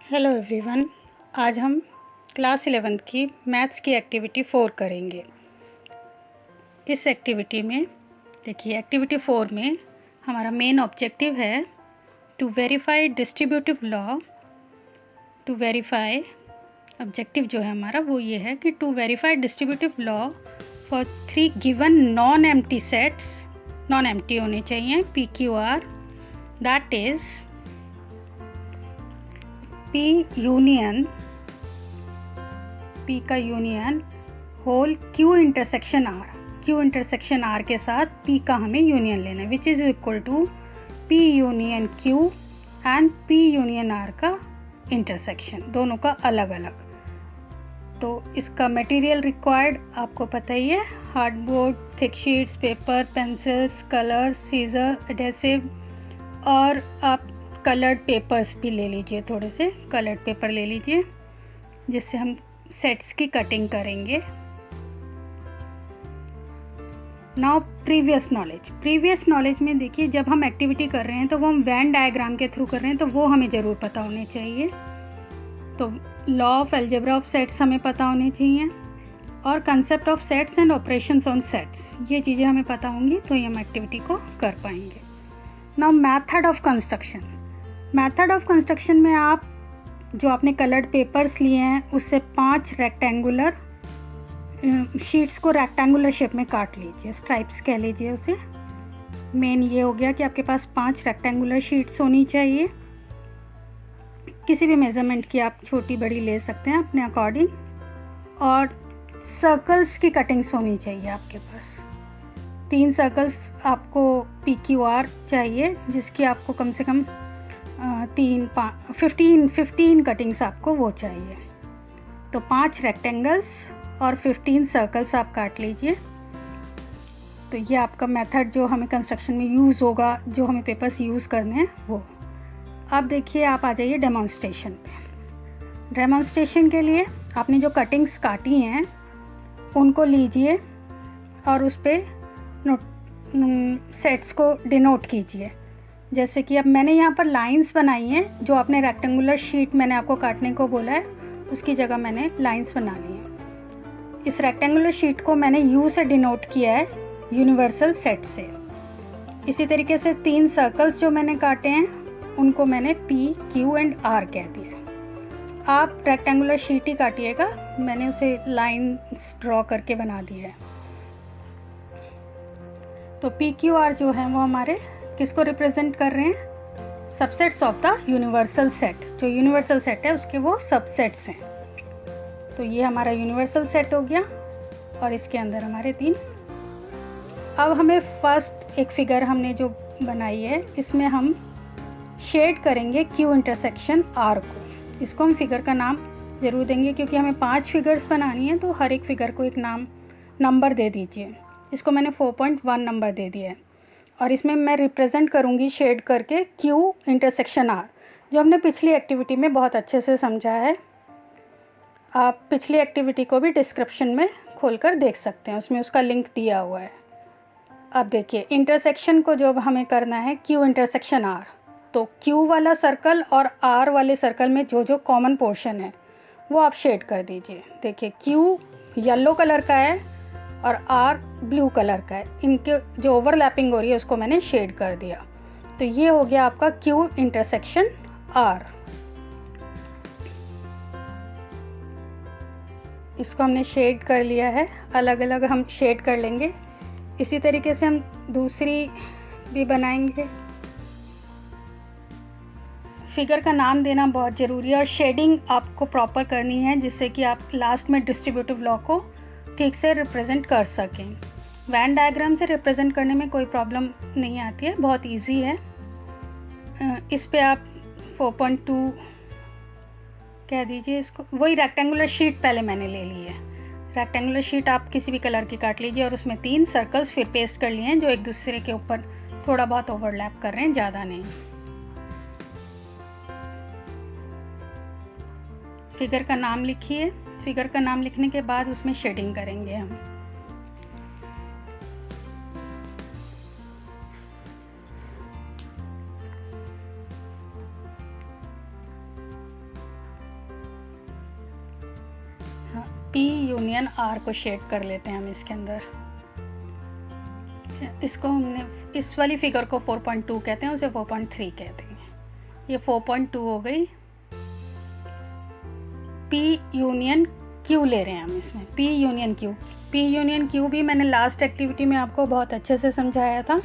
Hello everyone. आज हम class 11 की मैथ्स की एक्टिविटी 4 करेंगे। इस एक्टिविटी में देखिए, एक्टिविटी 4 में हमारा मेन ऑब्जेक्टिव है to verify distributive law. To verify objective जो है हमारा वो ये है कि to verify distributive law for 3 given non empty sets. Non empty होने चाहिए, PQR, that is P union, P का union whole Q intersection R। Q intersection R के साथ P का हमें यूनियन लेना है, which is equal to P union Q and P union R का इंटरसेक्शन, दोनों का अलग अलग। तो इसका मटेरियल रिक्वायर्ड आपको पता ही है, hardboard, thick sheets, paper, pencils, colour, scissor, adhesive, और आप कलर्ड पेपर्स भी ले लीजिए, थोड़े से कलर्ड पेपर ले लीजिए जिससे हम सेट्स की कटिंग करेंगे। नाउ प्रीवियस नॉलेज में देखिए, जब हम एक्टिविटी कर रहे हैं तो वो हम वेन डायग्राम के थ्रू कर रहे हैं, तो वो हमें ज़रूर पता होने चाहिए। तो law of algebra of sets हमें पता होने चाहिए, और concept of sets and operations on sets, ये चीज़ें हमें पता होंगी तो ये हम एक्टिविटी को कर पाएंगे। नाउ मेथड ऑफ कंस्ट्रक्शन में आप जो आपने कलर्ड पेपर्स लिए हैं उससे 5 रेक्टेंगुलर शीट्स को रेक्टेंगुलर शेप में काट लीजिए, स्ट्राइप्स कह लीजिए उसे। मेन ये हो गया कि आपके पास 5 रेक्टेंगुलर शीट्स होनी चाहिए। किसी भी मेज़रमेंट की आप छोटी बड़ी ले सकते हैं अपने अकॉर्डिंग, और सर्कल्स की कटिंग्स होनी चाहिए आपके पास। 3 सर्कल्स आपको PQR चाहिए, जिसकी आपको कम से कम 15 कटिंग्स आपको वो चाहिए। तो 5 रेक्टेंगल्स और 15 सर्कल्स आप काट लीजिए। तो ये आपका मेथड जो हमें कंस्ट्रक्शन में यूज़ होगा, जो हमें पेपर्स यूज़ करने हैं वो। अब देखिए, आप आ जाइए डेमोन्स्ट्रेशन पे। डेमोन्स्ट्रेशन के लिए आपने जो कटिंग्स काटी हैं उनको लीजिए और उस पर सेट्स को डिनोट कीजिए। जैसे कि अब मैंने यहाँ पर लाइंस बनाई हैं, जो आपने रेक्टेंगुलर शीट मैंने आपको काटने को बोला है उसकी जगह मैंने लाइंस बना ली हैं। इस रेक्टेंगुलर शीट को मैंने U से डिनोट किया है, यूनिवर्सल सेट से। इसी तरीके से 3 सर्कल्स जो मैंने काटे हैं उनको मैंने P, Q एंड R कह दिया। आप रेक्टेंगुलर शीट ही काटिएगा, मैंने उसे लाइंस ड्रॉ करके बना दिया है। तो PQR जो है वो हमारे किसको रिप्रेजेंट कर रहे हैं? Subsets of the universal set. जो यूनिवर्सल सेट है उसके वो सबसेट्स हैं। तो ये हमारा यूनिवर्सल सेट हो गया, और इसके अंदर हमारे 3। अब हमें फर्स्ट एक फिगर हमने जो बनाई है, इसमें हम शेड करेंगे Q इंटरसेक्शन R को। इसको हम फिगर का नाम ज़रूर देंगे, क्योंकि हमें 5 फिगर्स बनानी है, तो हर एक फिगर को एक नंबर दे दीजिए। इसको मैंने 4.1 नंबर दे दिया है, और इसमें मैं रिप्रेजेंट करूँगी शेड करके Q इंटरसेक्शन R, जो हमने पिछली एक्टिविटी में बहुत अच्छे से समझा है। आप पिछली एक्टिविटी को भी डिस्क्रिप्शन में खोलकर देख सकते हैं, उसमें उसका लिंक दिया हुआ है। अब देखिए, इंटरसेक्शन को जो हमें करना है Q इंटरसेक्शन R, तो Q वाला सर्कल और R वाले सर्कल में जो जो कॉमन पोर्शन है वो आप शेड कर दीजिए। देखिए, Q येलो कलर का है और R ब्लू कलर का है, इनके जो ओवरलैपिंग हो रही है उसको मैंने शेड कर दिया। तो ये हो गया आपका Q इंटरसेक्शन R। इसको हमने शेड कर लिया है, अलग अलग हम शेड कर लेंगे। इसी तरीके से हम दूसरी भी बनाएंगे। फिगर का नाम देना बहुत ज़रूरी है, और शेडिंग आपको प्रॉपर करनी है, जिससे कि आप लास्ट में डिस्ट्रीब्यूटिव लॉ को ठीक से रिप्रेजेंट कर सकें। वैन डायग्राम से रिप्रेजेंट करने में कोई प्रॉब्लम नहीं आती है, बहुत इजी है। इस पे आप 4.2 कह दीजिए इसको। वही रेक्टेंगुलर शीट पहले मैंने ले ली है। रेक्टेंगुलर शीट आप किसी भी कलर की काट लीजिए, और उसमें 3 सर्कल्स फिर पेस्ट कर लिए हैं, जो एक दूसरे के ऊपर थोड़ा बहुत ओवरलैप कर रहे हैं, ज़्यादा नहीं। फिगर का नाम लिखिए। फिगर का नाम लिखने के बाद उसमें शेडिंग करेंगे हम। P यूनियन R को शेड कर लेते हैं हम इसके अंदर। इसको हमने इस वाली फिगर को 4.2 कहते हैं, उसे 4.3 कहते हैं। ये 4.2 हो गई। P यूनियन Q ले रहे हैं हम इसमें, P union Q। P union Q भी मैंने लास्ट एक्टिविटी में आपको बहुत अच्छे से समझाया था।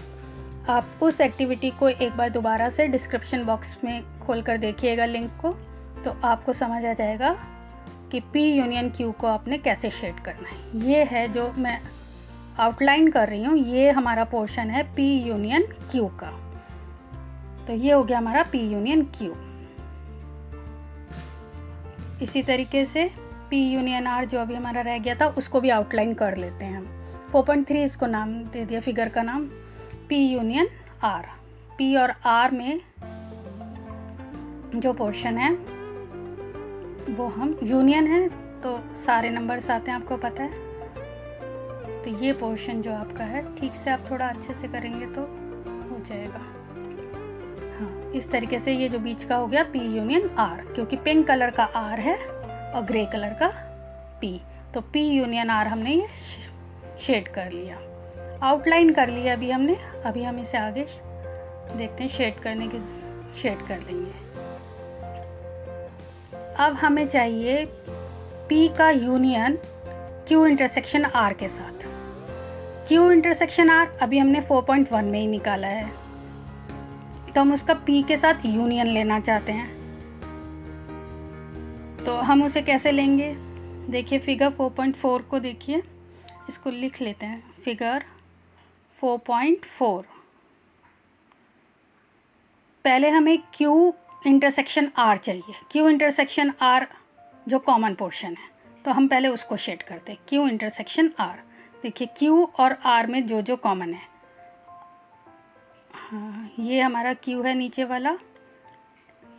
आप उस एक्टिविटी को एक बार दोबारा से डिस्क्रिप्शन बॉक्स में खोल कर देखिएगा लिंक को, तो आपको समझ आ जाएगा कि P यूनियन Q को आपने कैसे शेड करना है। ये है जो मैं आउटलाइन कर रही हूँ, ये हमारा पोर्शन है P यूनियन Q का। तो ये हो गया हमारा P यूनियन Q। इसी तरीके से P यूनियन R जो अभी हमारा रह गया था उसको भी आउटलाइन कर लेते हैं हम। 4.3 इसको नाम दे दिया फिगर का नाम, P यूनियन R। P और R में जो पोर्शन है वो हम यूनियन है, तो सारे नंबर्स आते हैं, आपको पता है। तो ये पोर्शन जो आपका है, ठीक से आप थोड़ा अच्छे से करेंगे तो हो जाएगा। हाँ, इस तरीके से ये जो बीच का हो गया P यूनियन R, क्योंकि पिंक कलर का R है और ग्रे कलर का P, तो P यूनियन R हमने ये शेड कर लिया, आउटलाइन कर लिया अभी हमने। अभी हम इसे आगे देखते हैं, शेड करने की शेड कर लेंगे। अब हमें चाहिए P का यूनियन Q इंटरसेक्शन R के साथ। Q इंटरसेक्शन R अभी हमने 4.1 में ही निकाला है, तो हम उसका P के साथ यूनियन लेना चाहते हैं। तो हम उसे कैसे लेंगे, देखिए फिगर 4.4 को देखिए, इसको लिख लेते हैं। फिगर 4.4, पहले हमें Q इंटरसेक्शन R चाहिए। Q इंटरसेक्शन R जो कॉमन पोर्शन है, तो हम पहले उसको शेड करते हैं। Q इंटरसेक्शन R, देखिए Q और R में जो जो कॉमन है, हाँ ये हमारा Q है नीचे वाला,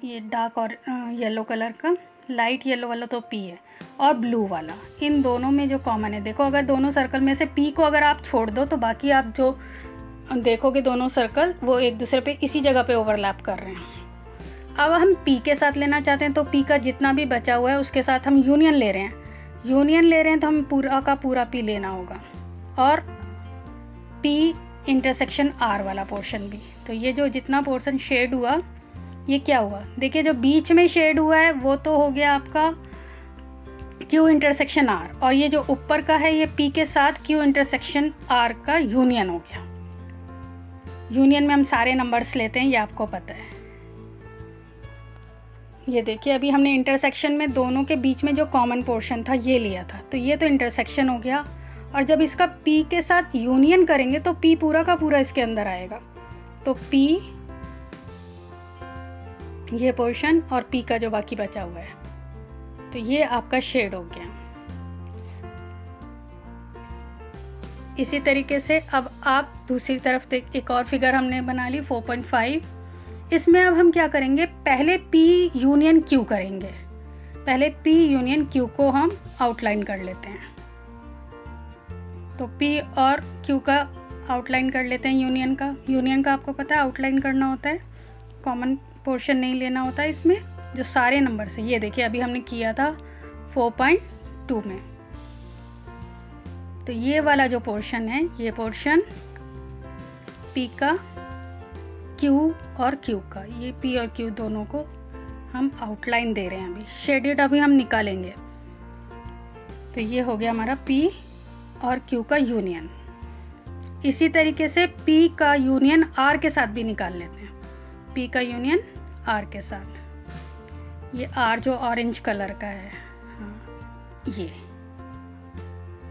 ये डार्क और येलो कलर का, लाइट येलो वाला तो P है, और ब्लू वाला, इन दोनों में जो कॉमन है। देखो अगर दोनों सर्कल में से P को अगर आप छोड़ दो तो बाकी आप जो देखोगे दोनों सर्कल वो एक दूसरे पे इसी जगह पे ओवरलैप कर रहे हैं। अब हम P के साथ लेना चाहते हैं, तो P का जितना भी बचा हुआ है उसके साथ हम यूनियन ले रहे हैं। यूनियन ले रहे हैं तो हम पूरा का पूरा P लेना होगा, और P इंटरसेक्शन R वाला पोर्शन भी। तो ये जो जितना पोर्शन शेड हुआ, ये क्या हुआ, देखिए जो बीच में शेड हुआ है वो तो हो गया आपका Q इंटरसेक्शन R, और ये जो ऊपर का है ये P के साथ Q इंटरसेक्शन R का यूनियन हो गया। यूनियन में हम सारे नंबर्स लेते हैं, ये आपको पता है। ये देखिए अभी हमने इंटरसेक्शन में दोनों के बीच में जो कॉमन पोर्शन था ये लिया था, तो ये तो इंटरसेक्शन हो गया। और जब इसका P के साथ यूनियन करेंगे तो P पूरा का पूरा इसके अंदर आएगा। तो P ये पोर्शन और P का जो बाकी बचा हुआ है, तो ये आपका शेड हो गया। इसी तरीके से अब आप दूसरी तरफ एक और फिगर हमने बना ली 4.5। इसमें अब हम क्या करेंगे, पहले P यूनियन Q करेंगे। पहले P यूनियन Q को हम आउटलाइन कर लेते हैं। तो P और Q का आउटलाइन कर लेते हैं यूनियन का। यूनियन का आपको पता है आउटलाइन करना होता है, कॉमन पोर्शन नहीं लेना होता है इसमें, जो सारे नंबर से। ये देखिए अभी हमने किया था 4.2 में। तो ये वाला जो पोर्शन है, ये पोर्शन P का, Q और Q का, ये P और Q दोनों को हम आउटलाइन दे रहे हैं। अभी शेडेड अभी हम निकालेंगे। तो ये हो गया हमारा P और Q का यूनियन। इसी तरीके से P का यूनियन R के साथ भी निकाल लेते हैं। P का यूनियन R के साथ, ये R जो ऑरेंज कलर का है, हाँ ये,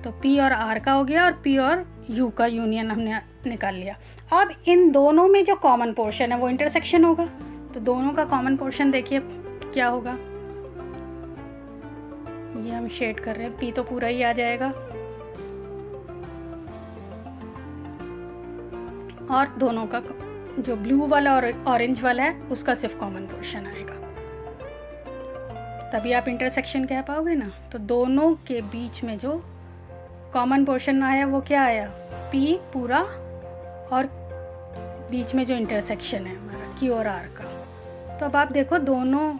तो P और R का हो गया, और P और U का यूनियन हमने निकाल लिया। अब इन दोनों में जो कॉमन पोर्शन है वो इंटरसेक्शन होगा, तो दोनों का कॉमन पोर्शन देखिए क्या होगा। ये हम शेड कर रहे हैं, P तो पूरा ही आ जाएगा, और दोनों का जो ब्लू वाला और ऑरेंज वाला है उसका सिर्फ कॉमन पोर्शन आएगा, तभी आप इंटरसेक्शन कह पाओगे ना। तो दोनों के बीच में जो कॉमन पोर्शन आया वो क्या आया, P पूरा, और बीच में जो इंटरसेक्शन है हमारा Q और R का। तो अब आप देखो दोनों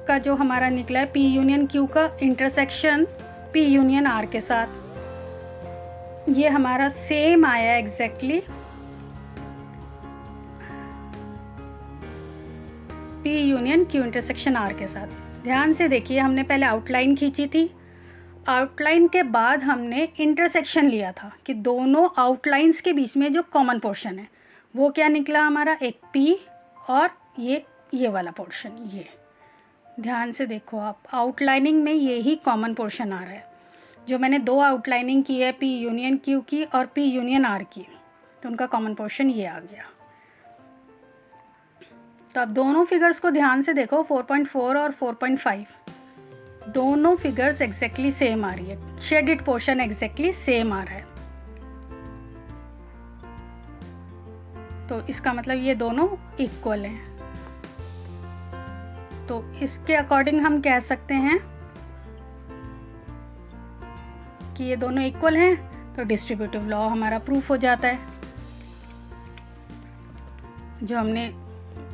का जो हमारा निकला है P यूनियन Q का इंटरसेक्शन P यूनियन R के साथ। ये हमारा सेम आया exactly P union Q intersection R के साथ। ध्यान से देखिए, हमने पहले आउटलाइन खींची थी, आउटलाइन के बाद हमने इंटरसेक्शन लिया था कि दोनों आउटलाइंस के बीच में जो कॉमन पोर्शन है वो क्या निकला हमारा, एक P और ये वाला पोर्शन। ये ध्यान से देखो आप, आउटलाइनिंग में यही कॉमन पोर्शन आ रहा है। जो मैंने दो आउटलाइनिंग की है, P यूनियन Q की और P यूनियन R की, तो उनका कॉमन पोर्शन ये आ गया। तो अब दोनों फिगर्स को ध्यान से देखो, 4.4 और 4.5 दोनों फिगर्स एग्जैक्टली सेम आ रही है, शेडेड पोर्शन एग्जैक्टली सेम आ रहा है। तो इसका मतलब ये दोनों इक्वल हैं। तो इसके अकॉर्डिंग हम कह सकते हैं कि ये दोनों इक्वल हैं, तो डिस्ट्रीब्यूटिव लॉ हमारा प्रूफ हो जाता है, जो हमने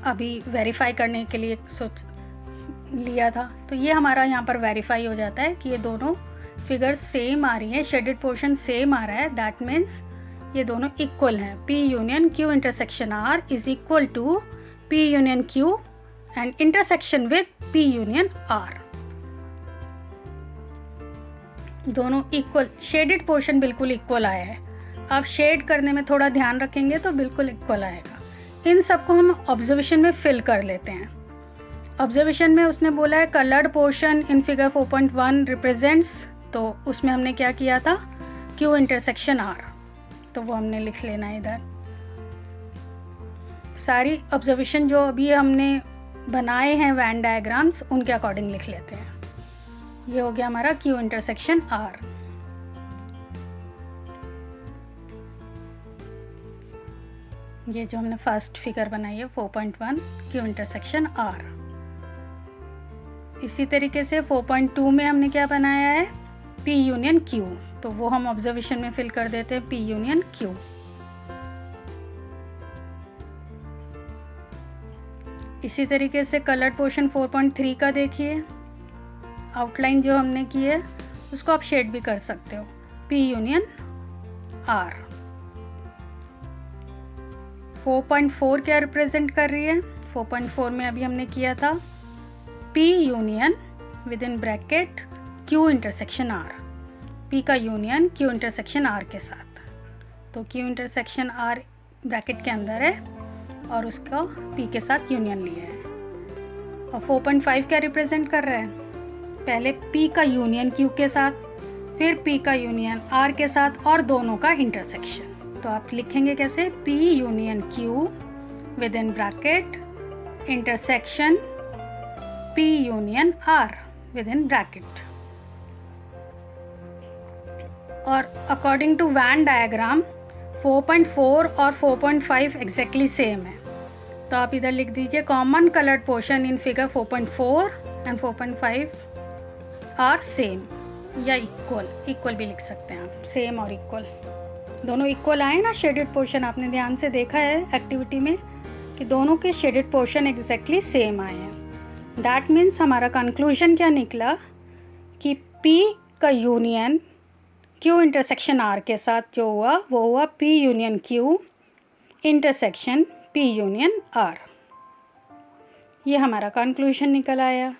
अभी वेरीफाई करने के लिए सोच लिया था। तो ये हमारा यहाँ पर वेरीफाई हो जाता है कि ये दोनों फिगर्स सेम आ रही हैं, शेडेड पोर्शन सेम आ रहा है। दैट मीन्स ये दोनों इक्वल हैं। P union Q intersection R is equal to P union Q and intersection with P union R। दोनों इक्वल, शेडेड पोर्शन बिल्कुल इक्वल आया है। आप शेड करने में थोड़ा ध्यान रखेंगे तो बिल्कुल इक्वल आएगा। इन सबको हम ऑब्जर्वेशन में फिल कर लेते हैं। ऑब्जर्वेशन में उसने बोला है coloured portion in figure 4.1 represents, तो उसमें हमने क्या किया था, Q इंटरसेक्शन R, तो वो हमने लिख लेना है इधर। सारी ऑब्जर्वेशन जो अभी हमने बनाए हैं वैन डायग्राम्स, उनके अकॉर्डिंग लिख लेते हैं। ये हो गया हमारा Q इंटरसेक्शन R। ये जो हमने फर्स्ट फिगर बनाई है 4.1 Q इंटरसेक्शन R। इसी तरीके से 4.2 में हमने क्या बनाया है, P यूनियन Q, तो वो हम ऑब्जर्वेशन में फिल कर देते हैं P यूनियन Q। इसी तरीके से कलर्ड पोर्शन 4.3 का देखिए, आउटलाइन जो हमने की है उसको आप शेड भी कर सकते हो, P यूनियन R। 4.4 क्या रिप्रेजेंट कर रही है, 4.4 में अभी हमने किया था P union with in bracket Q intersection R, P का यूनियन Q इंटरसेक्शन R के साथ। तो Q इंटरसेक्शन R ब्रैकेट के अंदर है और उसका P के साथ यूनियन लिया है। और 4.5 क्या रिप्रेजेंट कर रहा है, पहले P का यूनियन Q के साथ, फिर P का यूनियन R के साथ और दोनों का इंटरसेक्शन। तो आप लिखेंगे कैसे, P union Q with in bracket intersection P union R with in bracket. और अकॉर्डिंग टू वैन डायग्राम 4.4 और 4.5 एग्जैक्टली सेम है। तो आप इधर लिख दीजिए common coloured portion in figure 4.4 and 4.5 are same, या इक्वल भी लिख सकते हैं आप। सेम और इक्वल दोनों इक्वल आए ना। शेडेड पोर्शन आपने ध्यान से देखा है एक्टिविटी में कि दोनों के शेडेड पोर्शन एग्जैक्टली सेम आए हैं। दैट मीन्स हमारा कंक्लूजन क्या निकला कि P का यूनियन Q इंटरसेक्शन R के साथ जो हुआ वो हुआ P union Q intersection P union R। ये हमारा कंक्लूजन निकल आया।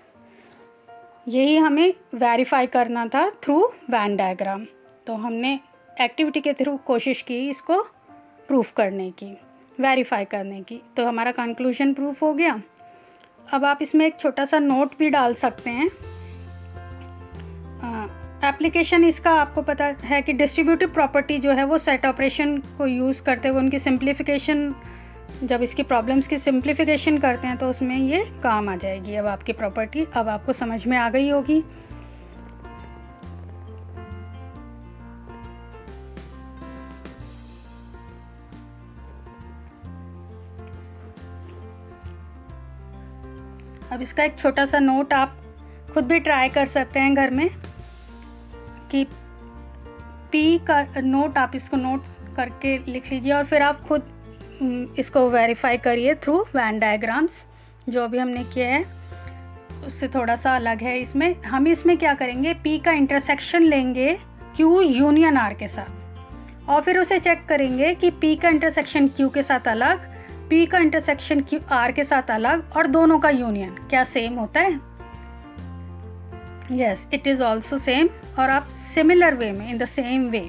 यही हमें वेरीफाई करना था थ्रू वैन डायग्राम। तो हमने एक्टिविटी के थ्रू कोशिश की इसको प्रूफ करने की, वेरीफाई करने की। तो हमारा कंक्लूजन प्रूफ हो गया। अब आप इसमें एक छोटा सा नोट भी डाल सकते हैं। एप्लीकेशन इसका आपको पता है कि डिस्ट्रीब्यूटिव प्रॉपर्टी जो है वो सेट ऑपरेशन को यूज़ करते हुए उनकी सिंप्लीफिकेशन, जब इसकी प्रॉब्लम्स की सिंप्लीफिकेशन करते हैं तो उसमें ये काम आ जाएगी। अब आपकी प्रॉपर्टी अब आपको समझ में आ गई होगी। अब इसका एक छोटा सा नोट आप खुद भी ट्राई कर सकते हैं घर में कि P का नोट आप इसको नोट करके लिख लीजिए और फिर आप खुद इसको वेरीफाई करिए थ्रू वैन डायग्राम्स जो अभी हमने किया है। उससे थोड़ा सा अलग है। इसमें हम इसमें क्या करेंगे, P का इंटरसेक्शन लेंगे Q यूनियन R के साथ और फिर उसे चेक करेंगे कि P का इंटरसेक्शन Q के साथ अलग, P का इंटरसेक्शन Q R के साथ अलग और दोनों का यूनियन क्या सेम होता है। Yes, it is also same. और आप सिमिलर वे में, in the same way,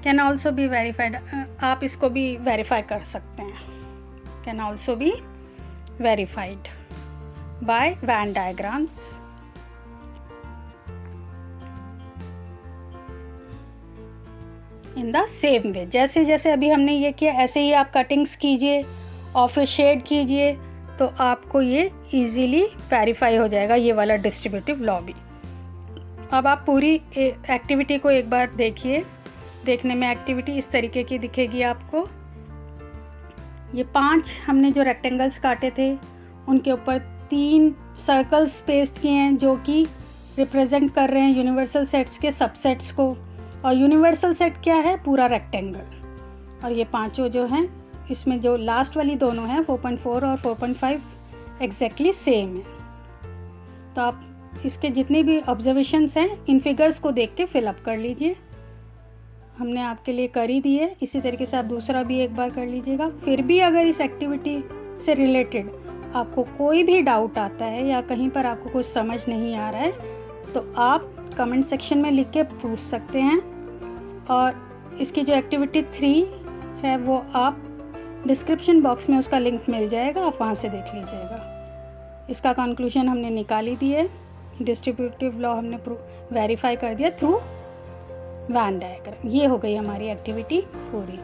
can also be verified, आप इसको भी वेरीफाई कर सकते हैं, can also be verified bye Venn diagrams. In the same way, जैसे जैसे अभी हमने ये किया ऐसे ही आप कटिंग्स कीजिए और फिर शेड कीजिए, तो आपको ये इजीली वेरीफाई हो जाएगा, ये वाला डिस्ट्रीब्यूटिव लॉ भी। अब आप पूरी एक्टिविटी को एक बार देखिए। देखने में एक्टिविटी इस तरीके की दिखेगी आपको। ये 5 हमने जो रेक्टेंगल्स काटे थे उनके ऊपर 3 सर्कल्स पेस्ट किए हैं जो कि रिप्रेजेंट कर रहे हैं यूनिवर्सल सेट्स के सबसेट्स को। और यूनिवर्सल सेट क्या है, पूरा रेक्टेंगल। और ये पांचों जो हैं, इसमें जो लास्ट वाली दोनों हैं 4.4 और 4.5 एग्जैक्टली सेम है। तो आप इसके जितने भी ऑब्जर्वेशंस हैं इन फिगर्स को देख के फिलअप कर लीजिए। हमने आपके लिए कर ही दी है, इसी तरीके से आप दूसरा भी एक बार कर लीजिएगा। फिर भी अगर इस एक्टिविटी से रिलेटेड आपको कोई भी डाउट आता है या कहीं पर आपको कुछ समझ नहीं आ रहा है तो आप कमेंट सेक्शन में लिख के पूछ सकते हैं। और इसकी जो एक्टिविटी 3 है वो आप डिस्क्रिप्शन बॉक्स में उसका लिंक मिल जाएगा, आप वहाँ से देख लीजिएगा। इसका कंक्लूजन हमने निकाली दी है, डिस्ट्रीब्यूटिव लॉ हमने वेरीफाई कर दिया थ्रू Venn डायग्राम। ये हो गई हमारी एक्टिविटी पूरी।